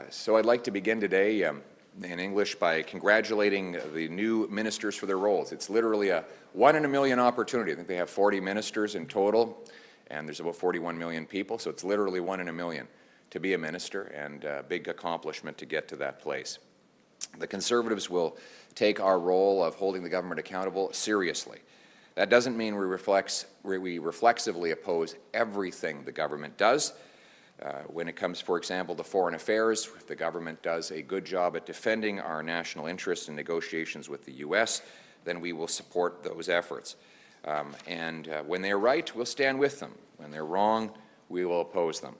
So I'd like to begin today in English by congratulating the new ministers for their roles. It's literally a 1 in a million opportunity. I think they have 40 ministers in total, and there's about 41 million people, so it's literally 1 in a million to be a minister, and a big accomplishment to get to that place. The Conservatives will take our role of holding the government accountable seriously. That doesn't mean we reflexively oppose everything the government does. When it comes, for example, to foreign affairs, if the government does a good job at defending our national interests in negotiations with the U.S., then we will support those efforts. When they're right, we'll stand with them. When they're wrong, we will oppose them.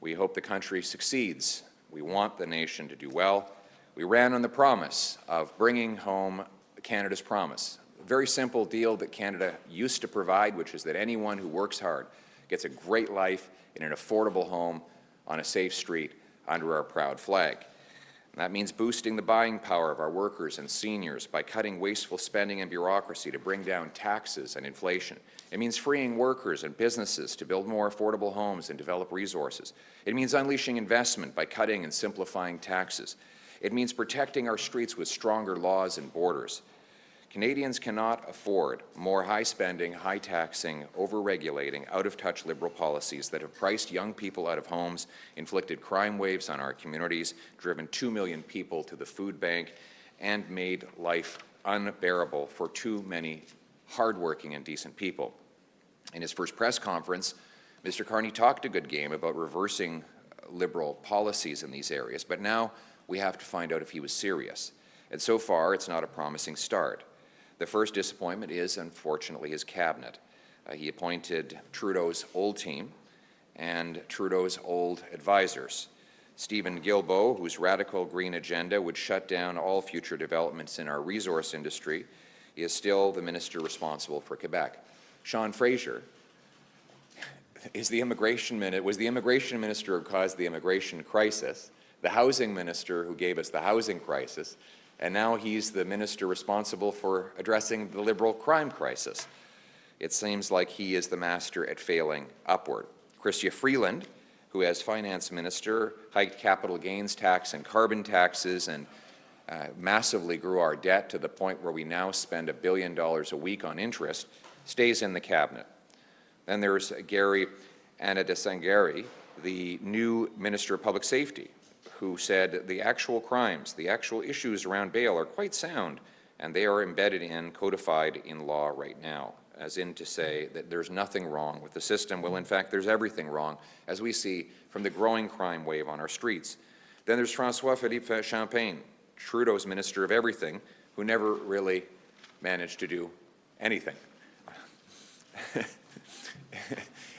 We hope the country succeeds. We want the nation to do well. We ran on the promise of bringing home Canada's promise, a very simple deal that Canada used to provide, which is that anyone who works hard gets a great life in an affordable home on a safe street under our proud flag. And that means boosting the buying power of our workers and seniors by cutting wasteful spending and bureaucracy to bring down taxes and inflation. It means freeing workers and businesses to build more affordable homes and develop resources. It means unleashing investment by cutting and simplifying taxes. It means protecting our streets with stronger laws and borders. Canadians cannot afford more high-spending, high-taxing, over-regulating, out-of-touch Liberal policies that have priced young people out of homes, inflicted crime waves on our communities, driven 2 million people to the food bank, and made life unbearable for too many hardworking and decent people. In his first press conference, Mr. Carney talked a good game about reversing Liberal policies in these areas, but now we have to find out if he was serious. And so far, it's not a promising start. The first disappointment is, unfortunately, his cabinet. He appointed Trudeau's old team and Trudeau's old advisors. Stephen Guilbeault, whose radical green agenda would shut down all future developments in our resource industry, is still the minister responsible for Quebec. Sean Fraser was the immigration minister who caused the immigration crisis, the housing minister who gave us the housing crisis, and now he's the minister responsible for addressing the Liberal crime crisis. It seems like he is the master at failing upward. Chrystia Freeland, who as finance minister hiked capital gains tax and carbon taxes and massively grew our debt to the point where we now spend $1 billion a week on interest, stays in the cabinet. Then there's Gary Anadasangari, the new Minister of Public Safety, who said the actual crimes, the actual issues around bail are quite sound, and they are embedded in, codified in law right now, as in to say that there's nothing wrong with the system. Well, in fact, there's everything wrong, as we see from the growing crime wave on our streets. Then there's François-Philippe Champagne, Trudeau's Minister of Everything, who never really managed to do anything.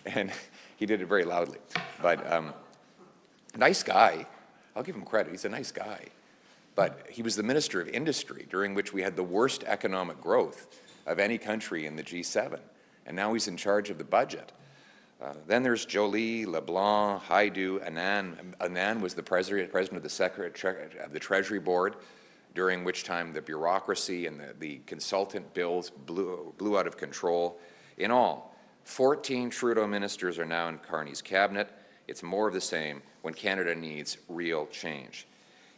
And he did it very loudly. But nice guy. I'll give him credit. He's a nice guy. But he was the Minister of Industry, during which we had the worst economic growth of any country in the G7. And now he's in charge of the budget. Then there's Joly, LeBlanc, Haidu, Anand. Anand was the president of the Treasury Board, during which time the bureaucracy and the consultant bills blew out of control. In all, 14 Trudeau ministers are now in Carney's cabinet. It's more of the same when Canada needs real change.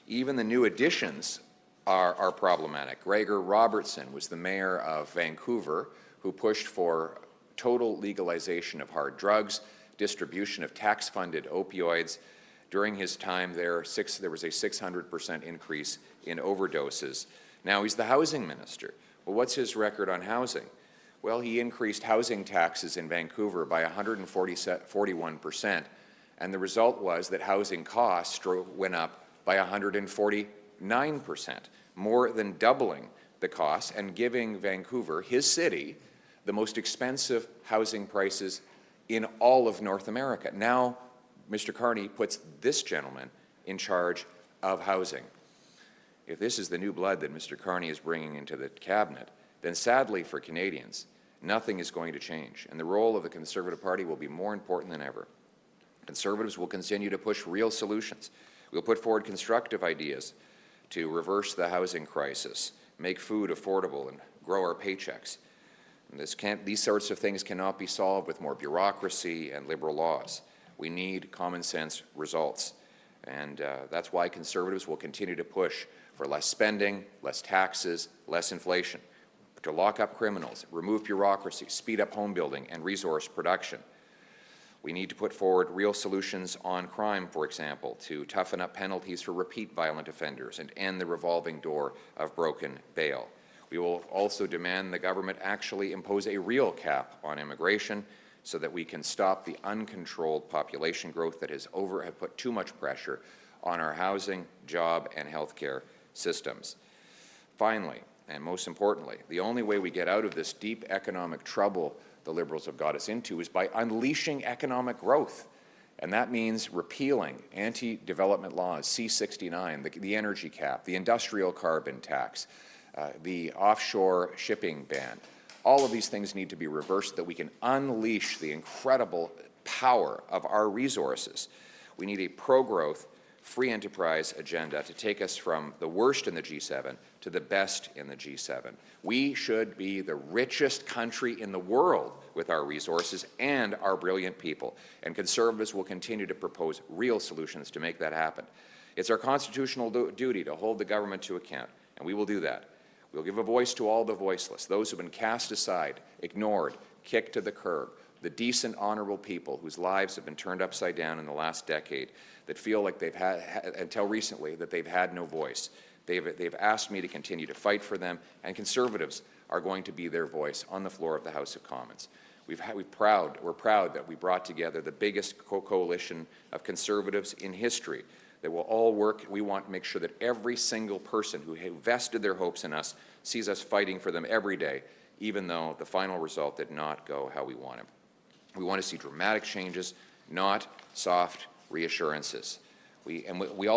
Even the new additions are problematic. Gregor Robertson was the mayor of Vancouver, who pushed for total legalization of hard drugs, distribution of tax-funded opioids. During his time there, there was a 600% increase in overdoses. Now he's the housing minister. Well, what's his record on housing? Well, he increased housing taxes in Vancouver by 141%. And the result was that housing costs went up by 149%, more than doubling the costs and giving Vancouver, his city, the most expensive housing prices in all of North America. Now, Mr. Carney puts this gentleman in charge of housing. If this is the new blood that Mr. Carney is bringing into the cabinet, then sadly for Canadians, nothing is going to change, and the role of the Conservative Party will be more important than ever. Conservatives will continue to push real solutions. We'll put forward constructive ideas to reverse the housing crisis, make food affordable, and grow our paychecks. And these sorts of things cannot be solved with more bureaucracy and Liberal laws. We need common sense results. And that's why Conservatives will continue to push for less spending, less taxes, less inflation, to lock up criminals, remove bureaucracy, speed up home building and resource production. We need to put forward real solutions on crime, for example, to toughen up penalties for repeat violent offenders and end the revolving door of broken bail. We will also demand the government actually impose a real cap on immigration so that we can stop the uncontrolled population growth that has put too much pressure on our housing, job, and healthcare systems. Finally, and most importantly, the only way we get out of this deep economic trouble the Liberals have got us into is by unleashing economic growth. And that means repealing anti-development laws, C-69, the energy cap, the industrial carbon tax, the offshore shipping ban. All of these things need to be reversed so that we can unleash the incredible power of our resources. We need a pro-growth, free enterprise agenda to take us from the worst in the G7 to the best in the G7. We should be the richest country in the world with our resources and our brilliant people, and Conservatives will continue to propose real solutions to make that happen. It's our constitutional duty to hold the government to account, and we will do that. We'll give a voice to all the voiceless, those who have been cast aside, ignored, kicked to the curb, the decent, honorable people whose lives have been turned upside down in the last decade, that feel like they've had, until recently, that they've had no voice. They've asked me to continue to fight for them, and Conservatives are going to be their voice on the floor of the House of Commons. We're proud that we brought together the biggest coalition of Conservatives in history that will all work. We want to make sure that every single person who vested their hopes in us sees us fighting for them every day, even though the final result did not go how we wanted. We want to see dramatic changes, not soft reassurances. We